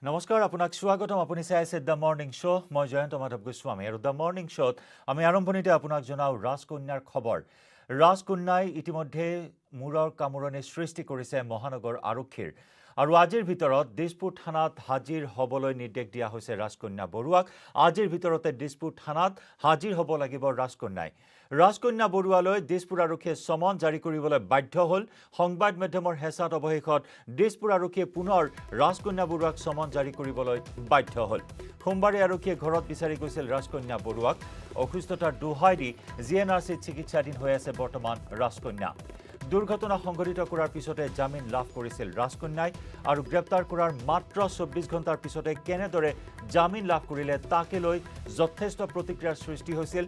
নমস্কাৰ আপোনাক স্বাগতম আপুনি চাই আছে দ্য মৰ্নিং শ্ব' মই জয়ন্ত মাধৱ গোস্বামী আৰু দ্য মৰ্নিং শ্ব'ত আমি আৰম্ভণিতে আপোনাক জনাওঁ ৰাজকন্যাৰ খবৰ ৰাজকন্যাই ইতিমধ্যে মূৰৰ কামোৰণি সৃষ্টি কৰিছে মহানগৰ আৰক্ষীৰ আৰু আজিৰ ভিতৰত দিছপুৰ থানাত হাজিৰ হ'বলৈ নিৰ্দেশ দিয়া হৈছে ৰাজকন্যা বৰুৱাক আজিৰ ভিতৰতে দিছপুৰ থানাত হাজিৰ হ'ব লাগিব ৰাজকন্যা বৰুৱালৈ দিছপুৰ আৰক্ষীয়ে সমন জাৰি কৰিবলৈ বাধ্য হ'ল সংবাদ মাধ্যমৰ হেঁচাত অৱশেষত দিছপুৰ আৰক্ষীয়ে পুনৰ ৰাজকন্যা বৰুৱাক সমন জাৰি কৰিবলৈ বাধ্য হ'ল সোমবাৰে আৰক্ষীয়ে ঘৰত বিচাৰি গৈছিল ৰাজকন্যা বৰুৱাক অসুস্থতাৰ দোহাই দি জিএনআৰচিত চিকিৎসাধীন হৈ আছে বৰ্তমান ৰাজকন্যা দুৰ্ঘটনা সংঘটিত কৰাৰ পিছতে জামিন লাভ কৰিছিল ৰাজকন্যাই আৰু গ্ৰেপ্তাৰ কৰাৰ মাত্ৰ 24 ঘণ্টাৰ পিছতে কেনেদৰে জামিন লাভ কৰিলে তাকে লৈ যথেষ্ট প্ৰতিক্ৰিয়াৰ সৃষ্টি হৈছিল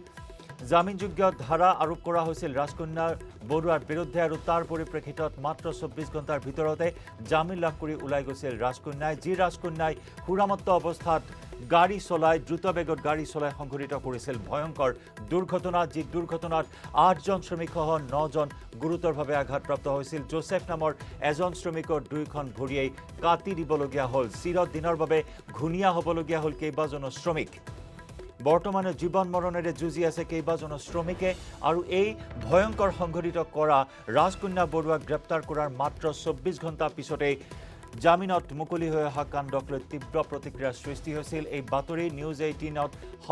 জামিনযোগ্য ধাৰা আৰোপ কৰা হৈছিল ৰাজকন্যা বৰুৱাৰ বিৰুদ্ধে আৰু তাৰ পৰিপ্ৰেক্ষিতত মাত্ৰ 24 ঘণ্টাৰ ভিতৰতে জামিন লাভ কৰি ওলাই গৈছিল ৰাজকন্যাই সুৰামত্ত অৱস্থাত গাড়ী চলাই দ্ৰুতবেগত গাড়ী চলাই সংঘটিত কৰিছিল ভয়ংকৰ দুৰ্ঘটনা যি দুৰ্ঘটনাত 8জন শ্ৰমিকসহ 9জন গুৰুতৰভাৱে আঘাতপ্ৰাপ্ত হৈছিল জোসেফ নামৰ এজন শ্ৰমিকৰ দুইখন ভৰিয়েই কাটি দিবলগীয়া হ'ল চিৰদিনৰ বাবে ঘূণীয়া হ'বলগীয়া হ'ল কেইবাজনো শ্ৰমিক বৰ্তমানে জীৱন মৰণেৰে যুঁজি আছে কেইবাজনো শ্ৰমিকে আৰু এই ভয়ংকৰ সংঘটিত কৰা ৰাজকন্যা বৰুৱাক গ্ৰেপ্তাৰ কৰাৰ মাত্ৰ 24 ঘণ্টা পিছতে জামিনত মুকলি হৈ অহা কাণ্ডক লৈ তীব্ৰ প্ৰতিক্ৰিয়াৰ সৃষ্টি হৈছিল এই বাতৰি নিউজ 18ত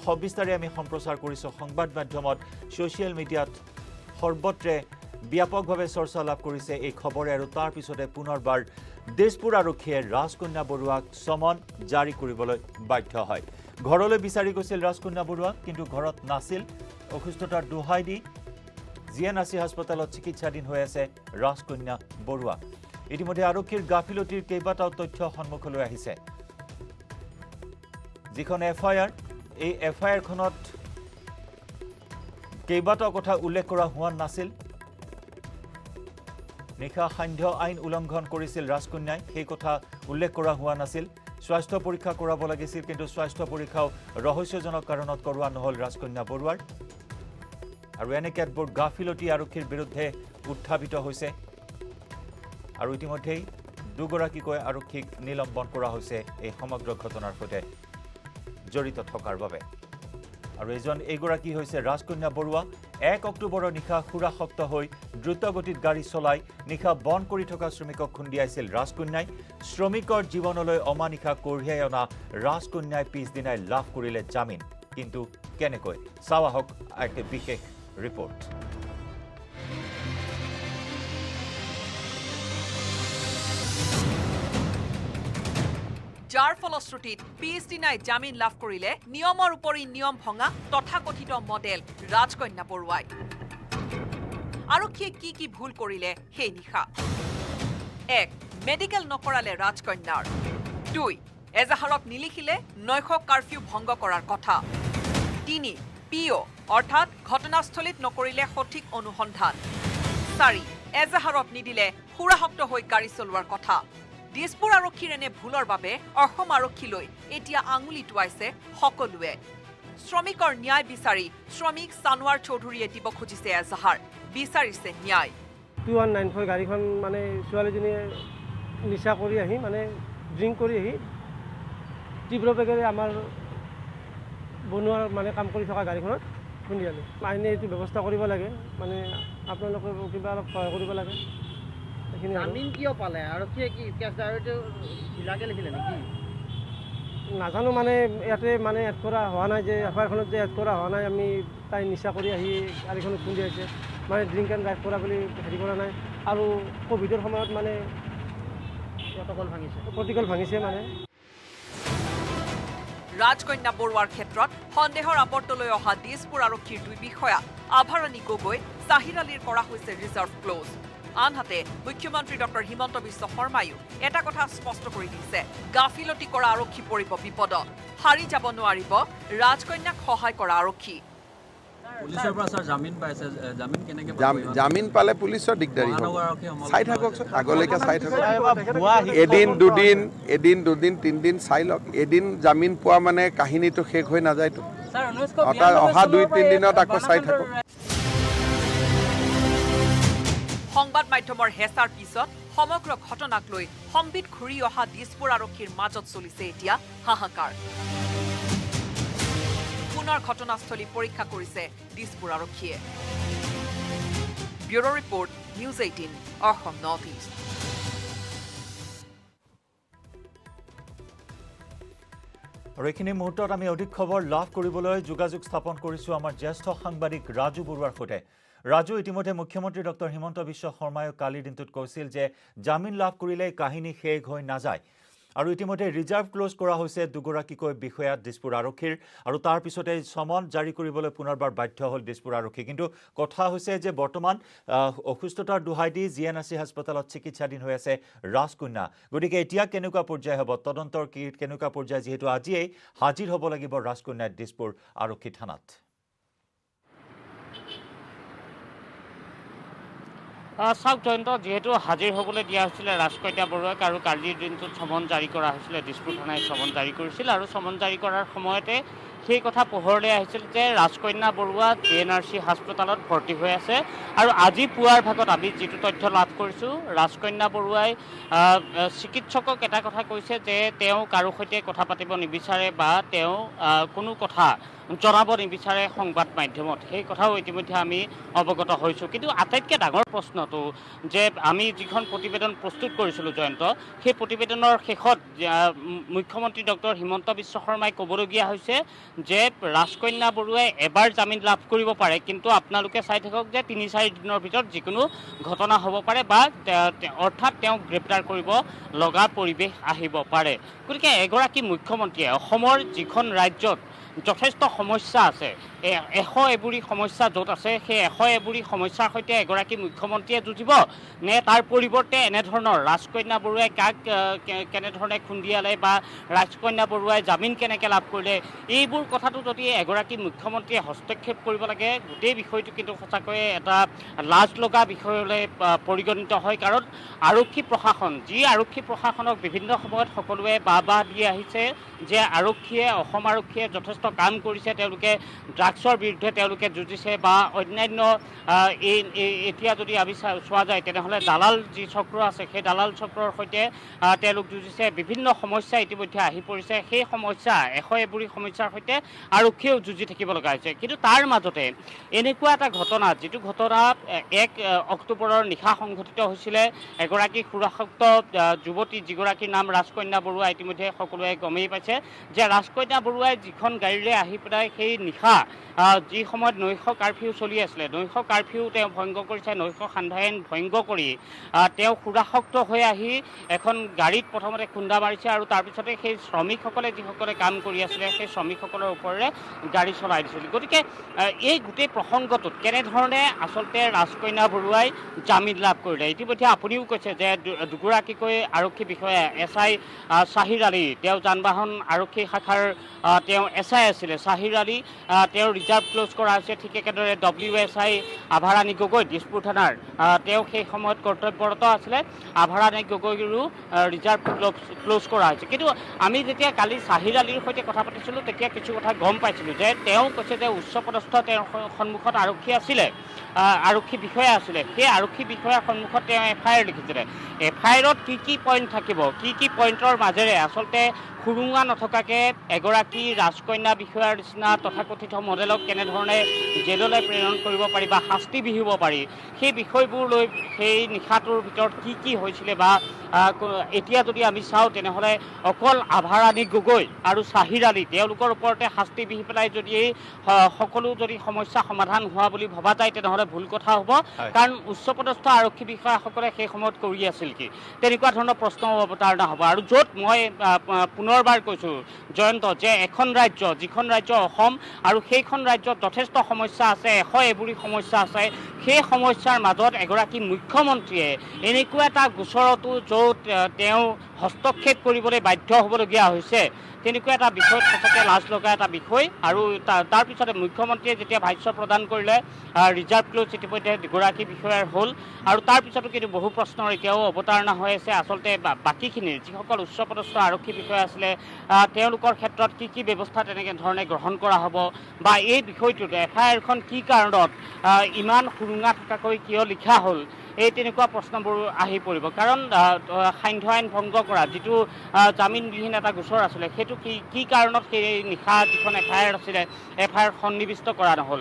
সবিস্তাৰে আমি সম্প্ৰচাৰ কৰিছোঁ সংবাদ মাধ্যমত ছ'চিয়েল মিডিয়াত সৰ্বত্ৰে ব্যাপকভাৱে চৰ্চা লাভ কৰিছে এই খবৰে আৰু তাৰ পিছতে পুনৰবাৰ দিছপুৰ আৰক্ষীয়ে ৰাজকন্যা বৰুৱাক সমন জাৰি কৰিবলৈ বাধ্য হয় ঘৰলৈ বিচাৰি গৈছিল ৰাজকন্যা বৰুৱাক কিন্তু ঘৰত নাছিল অসুস্থতাৰ দোহাই দি জিএনআৰচি হাস্পতালত চিকিৎসাধীন হৈ আছে ৰাজকন্যা বৰুৱা ইতিমধ্যে আৰক্ষীৰ গাফিলতিৰ কেইবাটাও তথ্য সন্মুখলৈ আহিছে যিখন এফআইআৰ এই এফআইআৰখনত কেইবাটাও কথা উল্লেখ কৰা হোৱা নাছিল নিশা সান্ধ্য আইন উলংঘন কৰিছিল ৰাজকন্যাই সেই কথা উল্লেখ কৰা হোৱা নাছিল স্বাস্থ্য পৰীক্ষা কৰাব লাগিছিল কিন্তু স্বাস্থ্য পৰীক্ষাও ৰহস্যজনক কাৰণত কৰোৱা নহল ৰাজকন্যা বৰুৱাৰ আৰু এনে কেতবোৰ গাফিলতি আৰক্ষীৰ বিৰুদ্ধে উত্থাপিত হৈছে আৰু ইতিমধ্যেই দুগৰাকীকৈ আৰক্ষীক নিলম্বন কৰা হৈছে এই সমগ্ৰ ঘটনাৰ সৈতে জড়িত থকাৰ বাবে আৰু এইগৰাকী হৈছে ৰাজকন্যা বৰুৱা 1 অক্টোবৰৰ নিশা সুৰাসক্ত হৈ দ্ৰুতগতিত গাড়ী চলাই নিশা বন কৰি থকা শ্ৰমিকক খুন্দিয়াইছিল ৰাজকন্যাই শ্ৰমিকৰ জীৱনলৈ অমানিশা কঢ়িয়াই অনা ৰাজকন্যাই পিছদিনাই লাভ কৰিলে জামিন কিন্তু কেনেকৈ চাওঁ আহক এক বিশেষ ৰিপৰ্ট যাৰ ফলশ্ৰুতিত পিছদিনাই জামিন লাভ কৰিলে নিয়মৰ উপৰি নিয়ম ভঙা তথাকথিত মডেল ৰাজকন্যা বৰুৱাই আৰক্ষীয়ে কি ভুল কৰিলে সেই নিশা 1 মেডিকেল নকৰালে ৰাজকন্যাৰ 2 এজাহাৰক নিলিখিলে নৈশ কাৰফিউ ভংগ কৰাৰ কথা 3 পিঅ অৰ্থাৎ ঘটনাস্থলীত নকৰিলে সঠিক অনুসন্ধান 4 এজাহাৰত নিদিলে সুৰাসক্ত হৈ গাড়ী চলোৱাৰ কথা দিছপুৰ আৰক্ষীৰ এনে ভুলৰ বাবে অসম আৰক্ষীলৈ এতিয়া আঙুলি টুৱাইছে সকলোৱে শ্ৰমিকৰ ন্যায় বিচাৰি শ্ৰমিক সানোৱাৰ চৌধুৰীয়ে দিব খুজিছে এজাহাৰ বিচাৰিছে ন্যায় 2194 গাড়ীখন মানে ছোৱালীজনীয়ে নিচা কৰি আহি মানে ড্ৰিংক কৰি আহি তীব্ৰ বেগেৰে আমাৰ বনোৱাৰ মানে কাম কৰি থকা গাড়ীখনত খুন্দিয়ালে আইনে এইটো ব্যৱস্থা কৰিব লাগে মানে আপোনালোকে কিবা অলপ সহায় কৰিব লাগে জামিন কিয় পালে আৰক্ষীয়ে কি কেছ ডায়েৰীটো বিলাকে লিখিলে নেকি নাজানো মানে ইয়াতে মানে এড কৰা হোৱা নাই যে এফআইআৰখনত যে এড কৰা হোৱা নাই আমি তাই নিচা কৰি আহি গাড়ীখনত খুন্দিয়াইছে মানে ড্ৰিংক এণ্ড ড্ৰাইভ কৰা বুলি হেৰি কৰা নাই আৰু কোভিডৰ সময়ত মানে প্ৰটকল ভাঙিছে মানে ৰাজকন্যা বৰুৱাৰ ক্ষেত্ৰত সন্দেহৰ আপৰ্তলৈ অহা দিছপুৰ আৰক্ষীৰ 2 বিষয়া আভাৰণী গগৈ চাহিৰ আলীৰ কৰা হৈছে ৰিজাৰ্ভ ক্লজ আনহাতে মুখ্যমন্ত্ৰী ডক্টৰ হিমন্ত বিশ্ব শৰ্মায়ো এটা কথা স্পষ্ট কৰি দিছে গাফিলতি কৰা আৰক্ষী পৰিব বিপদত হাৰি যাব নোৱাৰিব ৰাজকন্যাক সহায় কৰা আৰক্ষী পুলিচৰ পৰা স্যাৰ জামিন পাইছে জামিন কেনেকৈ জামিন পালে পুলিচৰ দিগদাৰি চাই থাককচোন আগলৈকে চাই থাকক এদিন দুদিন তিনিদিন চাই লওক এদিন জামিন পোৱা মানে কাহিনীটো শেষ হৈ নাযায়তো অহা 2-3 দিনত আকৌ চাই থাকক সংবাদ মাধ্যমৰ হেঁচাৰ পিছত সমগ্ৰ ঘটনাক লৈ সম্বিত ঘূৰি অহা দিছপুৰ আৰক্ষীৰ মাজত চলিছে এতিয়া হাহাকাৰ পুনৰ ঘটনাস্থলী পৰীক্ষা কৰিছে দিছপুৰ আৰক্ষীয়ে bureau' report news 18 Assam north east আৰু এইখিনি মুহূৰ্তত আমি অধিক খবৰ লাভ কৰিবলৈ যোগাযোগ স্থাপন কৰিছোঁ আমাৰ জ্যেষ্ঠ সাংবাদিক ৰাজু বৰুৱাৰ সৈতে ৰাজু ইতিমধ্যে মুখ্যমন্ত্ৰী ডক্টৰ হিমন্ত বিশ্ব শৰ্মাই কালিৰ দিনটোত কৈছিল যে জামিন লাভ কৰিলে কাহিনী শেষ হৈ নাযায় আৰু ইতিমধ্যে ৰিজাৰ্ভ ক্লোজ কৰা হৈছে দুগৰাকীকৈ বিষয়া দিছপুৰ আৰক্ষীৰ আৰু তাৰ পিছতে সমন জাৰি কৰিবলৈ পুনৰবাৰ বাধ্য হ'ল দিছপুৰ আৰক্ষী কিন্তু কথা হৈছে যে বৰ্তমান অসুস্থতাৰ দোহাই দি জিএনআৰচি হাস্পতালত চিকিৎসাধীন হৈ আছে ৰাজকন্যা গতিকে এতিয়া কেনেকুৱা পৰ্যায় হ'ব তদন্তৰ কেনেকুৱা পৰ্যায় যিহেতু আজিয়েই হাজিৰ হ'ব লাগিব ৰাজকন্যাই দিছপুৰ আৰক্ষী থানাত চাওক জয়ন্ত যিহেতু হাজিৰ হ'বলৈ দিয়া হৈছিলে ৰাজকন্যা বৰুৱাক আৰু কালিৰ দিনটোত সমন জাৰি কৰা হৈছিলে দিছপুৰ থানাই সমন জাৰি কৰিছিল আৰু সমন জাৰি কৰাৰ সময়তে সেই কথা পোহৰলৈ আহিছিল যে ৰাজকন্যা বৰুৱা জিএনআৰচি হাস্পতালত ভৰ্তি হৈ আছে আৰু আজি পুৱাৰ ভাগত আমি যিটো তথ্য লাভ কৰিছোঁ ৰাজকন্যা বৰুৱাই চিকিৎসকক এটা কথা কৈছে যে তেওঁ কাৰো সৈতে কথা পাতিব নিবিচাৰে বা তেওঁ কোনো কথা জনাব নিবিচাৰে সংবাদ মাধ্যমত সেই কথাও ইতিমধ্যে আমি অৱগত হৈছোঁ কিন্তু আটাইতকৈ ডাঙৰ প্ৰশ্নটো যে আমি যিখন প্ৰতিবেদন প্ৰস্তুত কৰিছিলোঁ জয়ন্ত সেই প্ৰতিবেদনৰ শেষত মুখ্যমন্ত্ৰী ডক্টৰ হিমন্ত বিশ্ব শৰ্মাই ক'বলগীয়া হৈছে যে ৰাজকন্যা বৰুৱাই এবাৰ জামিন লাভ কৰিব পাৰে কিন্তু আপোনালোকে চাই থাকক যে ৩-৪ দিনৰ ভিতৰত যিকোনো ঘটনা হ'ব পাৰে বা অৰ্থাৎ তেওঁক গ্ৰেপ্তাৰ কৰিব লগা পৰিৱেশ আহিব পাৰে গতিকে এগৰাকী মুখ্যমন্ত্ৰীয়ে অসমৰ যিখন ৰাজ্যত যথেষ্ট সমস্যা আছে 100 এবুৰি সমস্যা য'ত আছে সেই 100 এবুৰি সমস্যাৰ সৈতে এগৰাকী মুখ্যমন্ত্ৰীয়ে যুঁজিব নে তাৰ পৰিৱৰ্তে এনেধৰণৰ ৰাজকন্যা বৰুৱাই কাক কেনেধৰণে খুন্দিয়ালে বা ৰাজকন্যা বৰুৱাই জামিন কেনেকৈ লাভ কৰিলে এইবোৰ কথাটো যদি এগৰাকী মুখ্যমন্ত্ৰীয়ে হস্তক্ষেপ কৰিব লাগে গোটেই বিষয়টো কিন্তু সঁচাকৈয়ে এটা লাজ লগা বিষয়লৈ পৰিগণিত হয় কাৰণ আৰক্ষী প্ৰশাসন যি আৰক্ষী প্ৰশাসনক বিভিন্ন সময়ত সকলোৱে বাহ দি আহিছে যে আৰক্ষীয়ে অসম আৰক্ষীয়ে যথেষ্ট কাম কৰিছে তেওঁলোকে ড্ৰাগছৰ বিৰুদ্ধে তেওঁলোকে যুঁজিছে বা অন্যান্য এতিয়া যদি আমি চোৱা যায় তেনেহ'লে দালাল যি চক্ৰ আছে সেই দালাল চক্ৰৰ সৈতে তেওঁলোক যুঁজিছে বিভিন্ন সমস্যা ইতিমধ্যে আহি পৰিছে সেই সমস্যা 100 এবুৰি সমস্যাৰ সৈতে আৰক্ষীয়েও যুঁজি থাকিব লগা হৈছে কিন্তু তাৰ মাজতে এনেকুৱা এটা ঘটনা যিটো ঘটনা 1 অক্টোবৰৰ নিশা সংঘটিত হৈছিলে এগৰাকী সুৰক্ষিত যুৱতী যিগৰাকীৰ নাম ৰাজকন্যা বৰুৱা ইতিমধ্যে সকলোৱে গমেই পাইছে যে ৰাজকন্যা বৰুৱাই যিখন গাড়ীৰে আহি পেলাই সেই নিশা যি সময়ত নৈশ কাৰফিউ চলি আছিলে নৈশ কাৰফিউ তেওঁ ভংগ কৰিছে নৈশ সান্ধ্য আইন ভংগ কৰি তেওঁ সুৰাসক্ত হৈ আহি এখন গাড়ীত প্ৰথমতে খুন্দা মাৰিছে আৰু তাৰপিছতে সেই শ্ৰমিকসকলে যিসকলে কাম কৰি আছিলে সেই শ্ৰমিকসকলৰ ওপৰেৰে গাড়ী চলাই দিছিল গতিকে এই গোটেই প্ৰসংগটোত কেনেধৰণে আচলতে ৰাজকন্যা বৰুৱাই জামিন লাভ কৰিলে ইতিমধ্যে আপুনিও কৈছে যে দুগৰাকীকৈ আৰক্ষী বিষয়া SI শ্বাহিৰ আলী তেওঁ যান বাহন আৰক্ষী শাখাৰ তেওঁ SI আছিলে শ্বাহিৰ আলী তেওঁ ৰিজাৰ্ভ ক্লোজ কৰা হৈছে ঠিক একেদৰে WSI আভাৰাণী গগৈ দিছপুৰ থানাৰ তেওঁ সেই সময়ত কৰ্তব্যৰত আছিলে আভাৰাণী গগৈৰো ৰিজাৰ্ভ ক্লোজ কৰা হৈছে কিন্তু আমি যেতিয়া কালি শ্বাহিৰ আলীৰ সৈতে কথা পাতিছিলোঁ তেতিয়া কিছু কথা গম পাইছিলোঁ যে তেওঁ কৈছে যে উচ্চপদস্থ তেওঁৰ সন্মুখত আৰক্ষী আছিলে আৰক্ষী বিষয়া আছিলে সেই আৰক্ষী বিষয়াৰ সন্মুখত তেওঁ FIR লিখিছিলে FIRত কি পইণ্ট থাকিব কি পইণ্টৰ মাজেৰে আচলতে খুৰুঙা নথকাকৈ এগৰাকী ৰাজকন্যা বিষয়াৰ নিচিনা তথাকথিত মডেলক কেনেধৰণে জেললৈ প্ৰেৰণ কৰিব পাৰি বা শাস্তি বিহিব পাৰি সেই বিষয়বোৰ লৈ সেই নিশাটোৰ ভিতৰত কি হৈছিলে বা এতিয়া যদি আমি চাওঁ তেনেহ'লে অকল আভাৰাণী গগৈ আৰু শ্বাহিৰ আলী তেওঁলোকৰ ওপৰতে শাস্তি বিহি পেলাই যদি সকলো যদি সমস্যা সমাধান হোৱা বুলি ভবা যায় তেনেহ'লে ভুল কথা হ'ব কাৰণ উচ্চপদস্থ আৰক্ষী বিষয়াসকলে সেই সময়ত কৰি আছিল কি তেনেকুৱা ধৰণৰ প্ৰশ্ন অৱতাৰণা হ'ব আৰু য'ত মই পুনৰবাৰ কৈছোঁ জয়ন্ত যে এখন ৰাজ্য যিখন ৰাজ্য অসম আৰু সেইখন ৰাজ্যত যথেষ্ট সমস্যা আছে 100 এবুৰি সমস্যা আছে সেই সমস্যাৰ মাজত এগৰাকী মুখ্যমন্ত্ৰীয়ে এনেকুৱা এটা গোচৰতো য'ত তেওঁ হস্তক্ষেপ কৰিবলৈ বাধ্য হ'বলগীয়া হৈছে তেনেকুৱা এটা বিষয়ত সঁচাকৈ লাজ লগা এটা বিষয় আৰু তাৰপিছতে মুখ্যমন্ত্ৰীয়ে যেতিয়া ভাষ্য প্ৰদান কৰিলে ৰিজাৰ্ভ ক্লোজ ইতিমধ্যে দুগৰাকী বিষয়াৰ হ'ল আৰু তাৰপিছতো কিন্তু বহু প্ৰশ্নৰ এতিয়াও অৱতাৰণা হৈ আছে আচলতে বাকীখিনিৰ যিসকল উচ্চপদস্থ আৰক্ষী বিষয়া আছিলে তেওঁলোকৰ ক্ষেত্ৰত কি ব্যৱস্থা তেনেকৈ ধৰণে গ্ৰহণ কৰা হ'ব বা এই বিষয়টোত FIRখন কি কাৰণত ইমান সুৰুঙা থকাকৈ কিয় লিখা হ'ল এই তেনেকুৱা প্ৰশ্নবোৰ আহি পৰিব কাৰণ সান্ধ্য আইন ভংগ কৰা যিটো জামিনবিহীন এটা গোচৰ আছিলে সেইটো কি কাৰণত সেই নিশা যিখন এফআইআৰ আছিলে এফআইআৰ সন্নিৱিষ্ট কৰা নহ'ল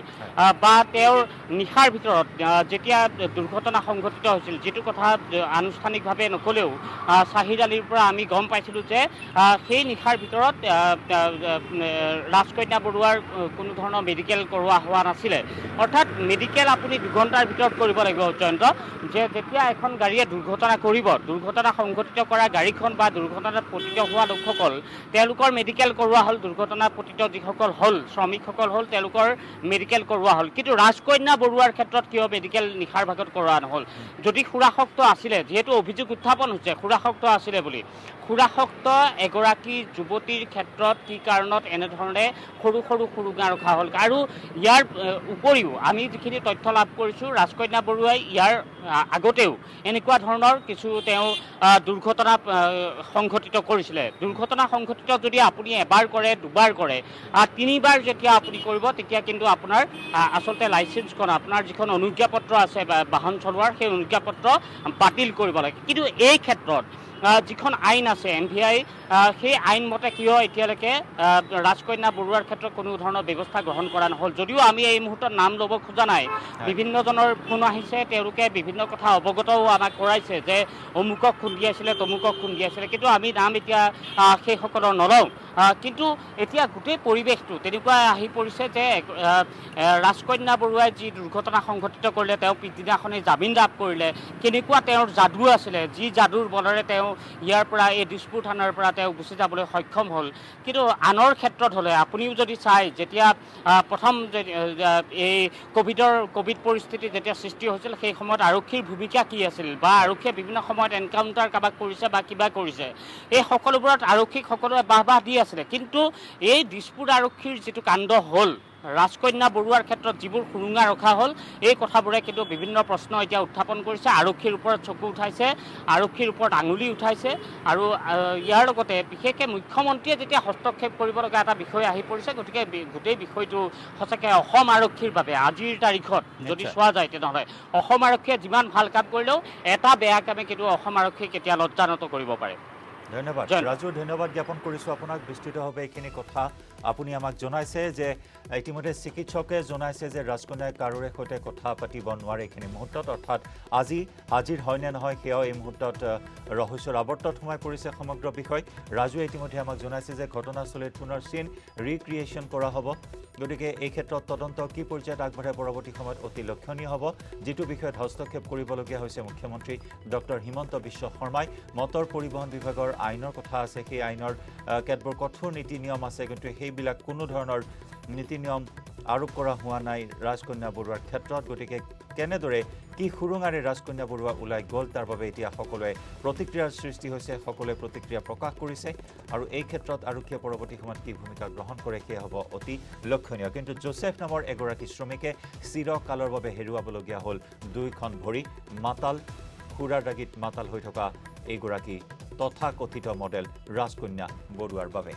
বা তেওঁৰ নিশাৰ ভিতৰত যেতিয়া দুৰ্ঘটনা সংঘটিত হৈছিল যিটো কথা আনুষ্ঠানিকভাৱে নক'লেও শ্বাহিদ আলীৰ পৰা আমি গম পাইছিলোঁ যে সেই নিশাৰ ভিতৰত ৰাজকন্যা বৰুৱাৰ কোনো ধৰণৰ মেডিকেল কৰোৱা হোৱা নাছিলে অৰ্থাৎ মেডিকেল আপুনি 2 ঘণ্টাৰ ভিতৰত কৰিব লাগিব জয়ন্ত যে যেতিয়া এখন গাড়ীয়ে দুৰ্ঘটনা কৰিব দুৰ্ঘটনা সংঘটিত কৰা গাড়ীখন বা দুৰ্ঘটনাত পতিত হোৱা লোকসকল তেওঁলোকৰ মেডিকেল কৰোৱা হ'ল দুৰ্ঘটনা পতিত যিসকল হ'ল শ্ৰমিকসকল হ'ল তেওঁলোকৰ মেডিকেল কৰোৱা হ'ল কিন্তু ৰাজকন্যা বৰুৱাৰ ক্ষেত্ৰত কিয় মেডিকেল নিশাৰ ভাগত কৰোৱা নহ'ল যদি সুৰাসক্ত আছিলে যিহেতু অভিযোগ উত্থাপন হৈছে সুৰাসক্ত আছিলে বুলি সুৰাসক্ত এগৰাকী যুৱতীৰ ক্ষেত্ৰত কি কাৰণত এনেধৰণে সৰু সৰু সুৰুঙা ৰখা হ'ল আৰু ইয়াৰ উপৰিও আমি যিখিনি তথ্য লাভ কৰিছোঁ ৰাজকন্যা বৰুৱাই ইয়াৰ আগতেও এনেকুৱা ধৰণৰ কিছু তেওঁ দুৰ্ঘটনা সংঘটিত কৰিছিলে দুৰ্ঘটনা সংঘটিত যদি আপুনি এবাৰ কৰে দুবাৰ কৰে 3বাৰ যেতিয়া আপুনি কৰিব তেতিয়া কিন্তু আপোনাৰ আচলতে লাইচেন্সখন আপোনাৰ যিখন অনুজ্ঞাপত্ৰ আছে বাহন চলোৱাৰ সেই অনুজ্ঞাপত্ৰ বাতিল কৰিব লাগে কিন্তু এই ক্ষেত্ৰত যিখন আইন আছে MVI সেই আইন মতে কিয় এতিয়ালৈকে ৰাজকন্যা বৰুৱাৰ ক্ষেত্ৰত কোনো ধৰণৰ ব্যৱস্থা গ্ৰহণ কৰা নহ'ল যদিও আমি এই মুহূৰ্তত নাম ল'ব খোজা নাই বিভিন্নজনৰ ফোন আহিছে তেওঁলোকে বিভিন্ন কথা অৱগতও আমাক কৰাইছে যে অমুকক খুন্দিয়াইছিলে তমুকক খুন্দিয়াইছিলে কিন্তু আমি নাম এতিয়া সেইসকলৰ নলওঁ কিন্তু এতিয়া গোটেই পৰিৱেশটো তেনেকুৱা আহি পৰিছে যে ৰাজকন্যা বৰুৱাই যি দুৰ্ঘটনা সংঘটিত কৰিলে তেওঁ পিছদিনাখনেই জামিন লাভ কৰিলে কেনেকুৱা তেওঁৰ যাদু আছিলে যি যাদুৰ বলেৰে তেওঁ ইয়াৰ পৰা এই দিছপুৰ থানাৰ পৰা তেওঁ গুচি যাবলৈ সক্ষম হ'ল কিন্তু আনৰ ক্ষেত্ৰত হ'লে আপুনিও যদি চাই যেতিয়া প্ৰথম এই কোভিড পৰিস্থিতি যেতিয়া সৃষ্টি হৈছিল সেই সময়ত আৰক্ষীৰ ভূমিকা কি আছিল বা আৰক্ষীয়ে বিভিন্ন সময়ত এনকাউণ্টাৰ কাবাক কৰিছে বা কিবা কৰিছে এই সকলোবোৰত আৰক্ষীক সকলোৱে বাহ দি আছিলে কিন্তু এই দিছপুৰ আৰক্ষীৰ যিটো কাণ্ড হ'ল ৰাজকন্যা বৰুৱাৰ ক্ষেত্ৰত যিবোৰ সুৰুঙা ৰখা হ'ল এই কথাবোৰে কিন্তু বিভিন্ন প্ৰশ্ন এতিয়া উত্থাপন কৰিছে আৰক্ষীৰ ওপৰত চকু উঠাইছে আৰক্ষীৰ ওপৰত আঙুলি উঠাইছে আৰু ইয়াৰ লগতে বিশেষকৈ মুখ্যমন্ত্ৰীয়ে যেতিয়া হস্তক্ষেপ কৰিব লগা এটা বিষয় আহি পৰিছে গতিকে গোটেই বিষয়টো সঁচাকৈ অসম আৰক্ষীৰ বাবে আজিৰ তাৰিখত যদি চোৱা যায় তেনেহ'লে অসম আৰক্ষীয়ে যিমান ভাল কাম কৰিলেও এটা বেয়া কামে কিন্তু অসম আৰক্ষীক এতিয়া লজ্জানত কৰিব পাৰে ধন্যবাদ ৰাজু ধন্যবাদ জ্ঞাপন কৰিছোঁ আপোনাক বিস্তৃতভাৱে এইখিনি কথা আপুনি আমাক জনাইছে যে ইতিমধ্যে চিকিৎসকে জনাইছে যে ৰাজকন্যাই কাৰোৰে সৈতে কথা পাতিব নোৱাৰে এইখিনি মুহূৰ্তত অৰ্থাৎ আজি হাজিৰ হয় নে নহয় সেয়াও এই মুহূৰ্তত ৰহস্যৰ আৱৰ্তত সোমাই পৰিছে সমগ্ৰ বিষয় ৰাজুৱে ইতিমধ্যে আমাক জনাইছে যে ঘটনাস্থলীত পুনৰ চিন ৰিক্ৰিয়েশ্যন কৰা হ'ব গতিকে এই ক্ষেত্ৰত তদন্ত কি পৰ্যায়ত আগবাঢ়ে পৰৱৰ্তী সময়ত অতি লক্ষণীয় হ'ব যিটো বিষয়ত হস্তক্ষেপ কৰিবলগীয়া হৈছে মুখ্যমন্ত্ৰী ডক্টৰ হিমন্ত বিশ্ব শৰ্মাই মটৰ পৰিবহণ বিভাগৰ আইনৰ কথা আছে সেই আইনৰ কেতবোৰ কঠোৰ নীতি নিয়ম আছে কিন্তু সেইবিলাক কোনো ধৰণৰ নীতি নিয়ম আৰোপ কৰা হোৱা নাই ৰাজকন্যা বৰুৱাৰ ক্ষেত্ৰত গতিকে কেনেদৰে কি সুৰুঙাৰে ৰাজকন্যা বৰুৱা ওলাই গ'ল তাৰ বাবে এতিয়া সকলোৱে প্ৰতিক্ৰিয়াৰ সৃষ্টি হৈছে সকলোৱে প্ৰতিক্ৰিয়া প্ৰকাশ কৰিছে আৰু এই ক্ষেত্ৰত আৰক্ষীয়ে পৰৱৰ্তী সময়ত কি ভূমিকা গ্ৰহণ কৰে সেয়া হ'ব অতি লক্ষণীয় কিন্তু জোচেফ নামৰ এগৰাকী শ্ৰমিকে চিৰকালৰ বাবে হেৰুৱাবলগীয়া হ'ল 2খন ভৰি মাতাল খুৰাৰ দাগিত মাতাল হৈ থকা এইগৰাকী তথাকথিত মডেল ৰাজকন্যা বৰুৱাৰ বাবে